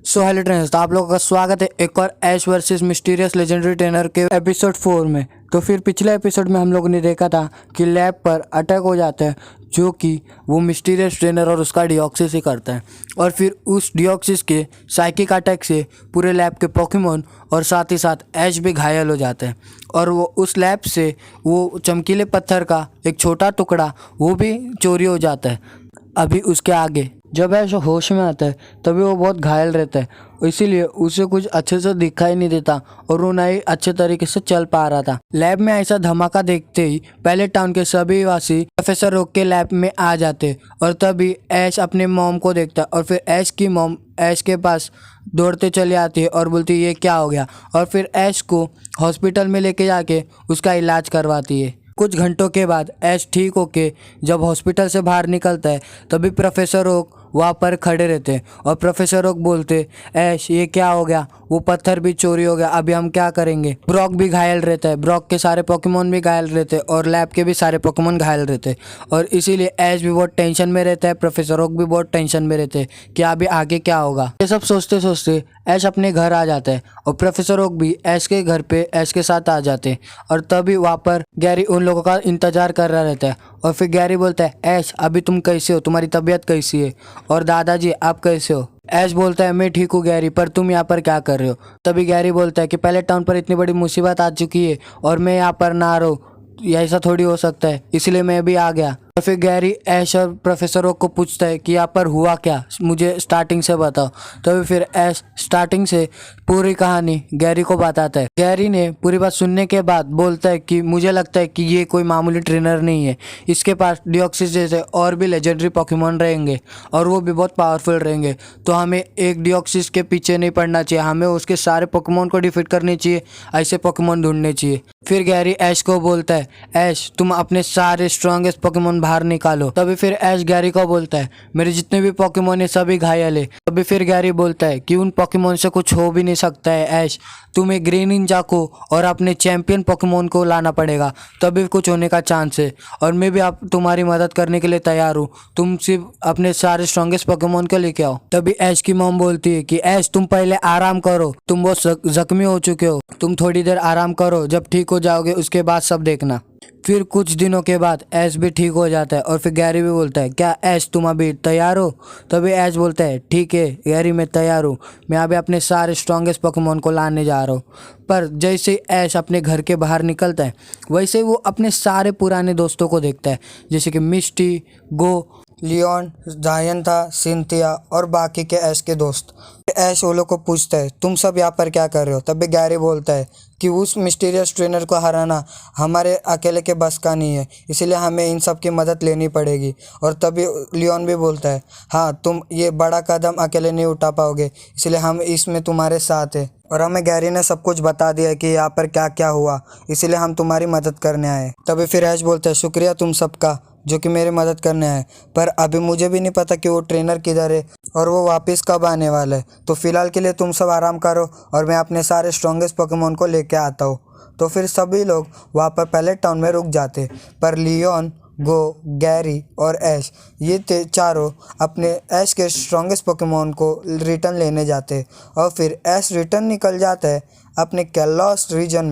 So hello trainers, तो आप लोगों का स्वागत है एक और Ash versus mysterious legendary trainer के एपिसोड 4 में। तो फिर पिछले एपिसोड में हम लोगों ने देखा था कि लैब पर अटैक हो जाता है, जो कि वो मिस्टीरियस ट्रेनर और उसका डिऑक्सिस ही करता है। और फिर उस डिऑक्सिस के साइकिक अटैक से पूरे लैब के पोकेमॉन और साथ ही साथ ऐश भी घायल हो जाते हैं। और वो उस लैब से वो चमकीले पत्थर का एक छोटा टुकड़ा वो भी चोरी हो जाता है। अभी उसके आगे जब ऐश होश में आता है तभी वो बहुत घायल रहता है, इसीलिए उसे कुछ अच्छे से दिखाई नहीं देता और वो ना ही अच्छे तरीके से चल पा रहा था। लैब में ऐसा धमाका देखते ही पहले टाउन के सभी वासी प्रोफेसर रोक के लैब में आ जाते और तभी ऐश अपने मॉम को देखता और फिर ऐश की मॉम ऐश के पास दौड़ते चली आती है और बोलती है ये क्या हो गया, और फिर ऐश को हॉस्पिटल में लेके जाके उसका इलाज करवाती है। कुछ घंटों के बाद ऐश ठीक होके जब हॉस्पिटल से बाहर निकलता है तभी प्रोफेसर ओक वहाँ पर खड़े रहते हैं और प्रोफेसर ओक बोलते ऐश ये क्या हो गया, वो पत्थर भी चोरी हो गया, अभी हम क्या करेंगे। ब्रॉक भी घायल रहता है, ब्रॉक के सारे पोकेमॉन भी घायल रहते हैं और लैब के भी सारे पोकेमॉन घायल रहते हैं और इसीलिए ऐश भी बहुत टेंशन में रहता है, प्रोफेसर ओक भी बहुत टेंशन में रहते हैं कि अभी आगे क्या होगा। ये सब सोचते सोचते ऐश अपने घर आ जाता है और प्रोफेसर ओक भी ऐश के घर पे ऐश के साथ आ जाते हैं और तभी वहाँ पर गैरी उन लोगों का इंतजार कर रहा रहता है। और फिर गैरी बोलता है ऐश अभी तुम कैसे हो, तुम्हारी तबीयत कैसी है, और दादाजी आप कैसे हो। ऐश बोलता है मैं ठीक हूँ गैरी, पर तुम यहाँ पर क्या कर रहे हो। तभी गैरी बोलता है कि पहले टाउन पर इतनी बड़ी मुसीबत आ चुकी है और मैं यहाँ पर ना रहूँ, ऐसा थोड़ी हो सकता है, इसलिए मैं भी आ गया। तो फिर गैरी ऐश और प्रोफेसर ओक को पूछता है कि यहाँ पर हुआ क्या, मुझे स्टार्टिंग से बताओ। तो फिर ऐश स्टार्टिंग से पूरी कहानी गैरी को बताता है। गैरी ने पूरी बात सुनने के बाद बोलता है कि मुझे लगता है कि ये कोई मामूली ट्रेनर नहीं है, इसके पास डिऑक्सिस जैसे और भी लेजेंडरी पोकेमॉन रहेंगे और वो भी बहुत पावरफुल रहेंगे। तो हमें एक डिऑक्सिस के पीछे नहीं पड़ना चाहिए, हमें उसके सारे पोकेमॉन को डिफीट करने चाहिए, ऐसे पोकेमॉन ढूंढने चाहिए। फिर गैरी ऐश को बोलता है ऐश तुम अपने सारे स्ट्रॉन्गेस्ट पोकेमॉन बाहर निकालो। तभी फिर ऐश गैरी को बोलता है मेरे जितने भी पोकेमॉन है सभी घायल है। तभी फिर गैरी बोलता है कि उन पोकेमॉन से कुछ हो भी नहीं सकता है ऐश, तुम्हें ग्रीन निंजा को और अपने चैंपियन पोकेमॉन को लाना पड़ेगा, तभी कुछ होने का चांस है। और मैं भी आप तुम्हारी मदद करने के लिए तैयार हूँ, तुम सिर्फ अपने सारे स्ट्रॉन्गेस्ट पोकेमॉन को लेके आओ। तभी ऐश की मॉम बोलती है कि ऐश तुम पहले आराम करो, तुम बहुत जख्मी हो चुके हो, तुम थोड़ी देर आराम करो, जब ठीक हो जाओगे उसके बाद सब देखना। फिर कुछ दिनों के बाद ऐश भी ठीक हो जाता है और फिर गैरी भी बोलता है क्या ऐश तुम अभी तैयार हो। तभी ऐश बोलता है ठीक है गैरी मैं तैयार हूँ, मैं अभी अपने सारे स्ट्रॉन्गेस्ट पोकेमॉन को लाने जा रहा हूँ। पर जैसे ऐश अपने घर के बाहर निकलता है वैसे वो अपने सारे पुराने दोस्तों को देखता है, जैसे कि मिस्टी, गो, लियोन, जायंता, सिंथिया और बाकी के ऐश के दोस्त। ऐश वो लोग को पूछता है तुम सब यहाँ पर क्या कर रहे हो। तभी गैरी बोलता है कि उस मिस्टीरियस ट्रेनर को हराना हमारे अकेले के बस का नहीं है, इसलिए हमें इन सब की मदद लेनी पड़ेगी। और तभी लियोन भी बोलता है हाँ तुम ये बड़ा कदम अकेले नहीं उठा पाओगे, इसलिए हम इसमें तुम्हारे साथ हैं। और हमें गैरी ने सब कुछ बता दिया कि यहाँ पर क्या क्या हुआ, इसीलिए हम तुम्हारी मदद करने आए। तभी फिर ऐश बोलता है शुक्रिया तुम सबका जो कि मेरी मदद करने आए, पर अभी मुझे भी नहीं पता कि वो ट्रेनर किधर है और वो वापस कब आने वाला है। तो फिलहाल के लिए तुम सब आराम करो और मैं अपने सारे स्ट्रॉन्गेस्ट पोकेमॉन को लेके आता हूँ। तो फिर सभी लोग वहाँ पर पहले टाउन में रुक जाते, पर लियोन, गो, गैरी और ऐश ये चारों अपने ऐश के स्ट्रॉन्गेस्ट पोकेमॉन को रिटर्न लेने जाते और फिर ऐश रिटर्न निकल जाता है अपने कैलोस रीजन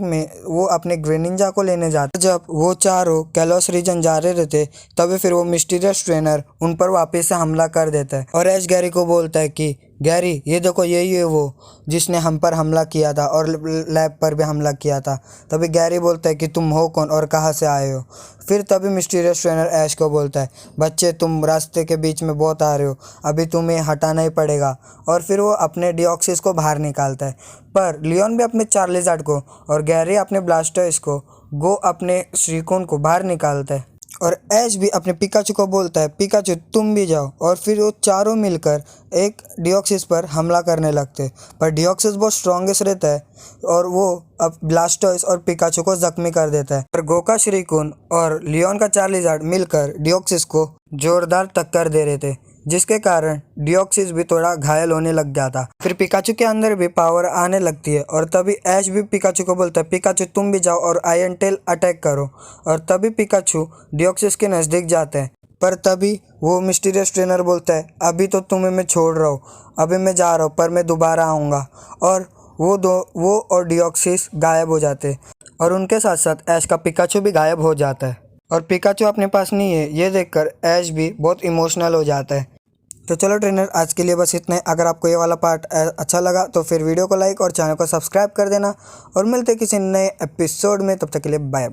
में वो अपने ग्रेनिंजा को लेने जाते। जब वो चारों कैलोस रीजन जा रहे रहते तभी फिर वो मिस्टीरियस ट्रेनर उन पर वापस से हमला कर देता है और ऐश गैरी को बोलता है कि गैरी ये देखो यही है वो जिसने हम पर हमला किया था और लैब पर भी हमला किया था। तभी गैरी बोलता है कि तुम हो कौन और कहाँ से आए हो। फिर तभी मिस्टीरियस ट्रेनर ऐश को बोलता है बच्चे तुम रास्ते के बीच में बहुत आ रहे हो, अभी तुम्हें हटाना ही पड़ेगा। और फिर वो अपने डिऑक्सिस को बाहर निकालता है, पर लियोन भी अपने चार्लिजार्ड को और गैरी अपने ब्लास्टर्स को, गो अपने श्रीकोन को बाहर निकालता है और ऐश भी अपने पिकाचू को बोलता है पिकाचू तुम भी जाओ। और फिर वो चारों मिलकर एक डिऑक्सिस पर हमला करने लगते, पर डिऑक्सिस बहुत स्ट्रॉन्गेस्ट रहता है और वो अब ब्लास्टर्स और पिकाचू को जख्मी कर देता है। पर गो का श्रीकुन और लियोन का चार्लिजार्ड मिलकर डिऑक्सिस को जोरदार टक्कर दे रहे थे, जिसके कारण डिऑक्सिस भी थोड़ा घायल होने लग जाता। फिर पिकाचू के अंदर भी पावर आने लगती है और तभी ऐश भी पिकाचू को बोलता है पिकाचू तुम भी जाओ और आयरन टेल अटैक करो। और तभी पिकाचू डिऑक्सिस के नज़दीक जाते हैं, पर तभी वो मिस्टीरियस ट्रेनर बोलता है, अभी तो तुम्हें मैं छोड़ रहा हूँ, अभी मैं जा रहा हूँ, पर मैं दोबारा आऊँगा। और वो और डिओक्सिस गायब हो जाते हैं और उनके साथ साथ ऐश का पिकाचू भी गायब हो जाता है। और पिकाचू अपने पास नहीं है, ये देखकर ऐश भी बहुत इमोशनल हो जाता है। तो चलो ट्रेनर, आज के लिए बस इतना ही। अगर आपको ये वाला पार्ट अच्छा लगा तो फिर वीडियो को लाइक और चैनल को सब्सक्राइब कर देना और मिलते किसी नए एपिसोड में। तब तक के लिए बाय बाय।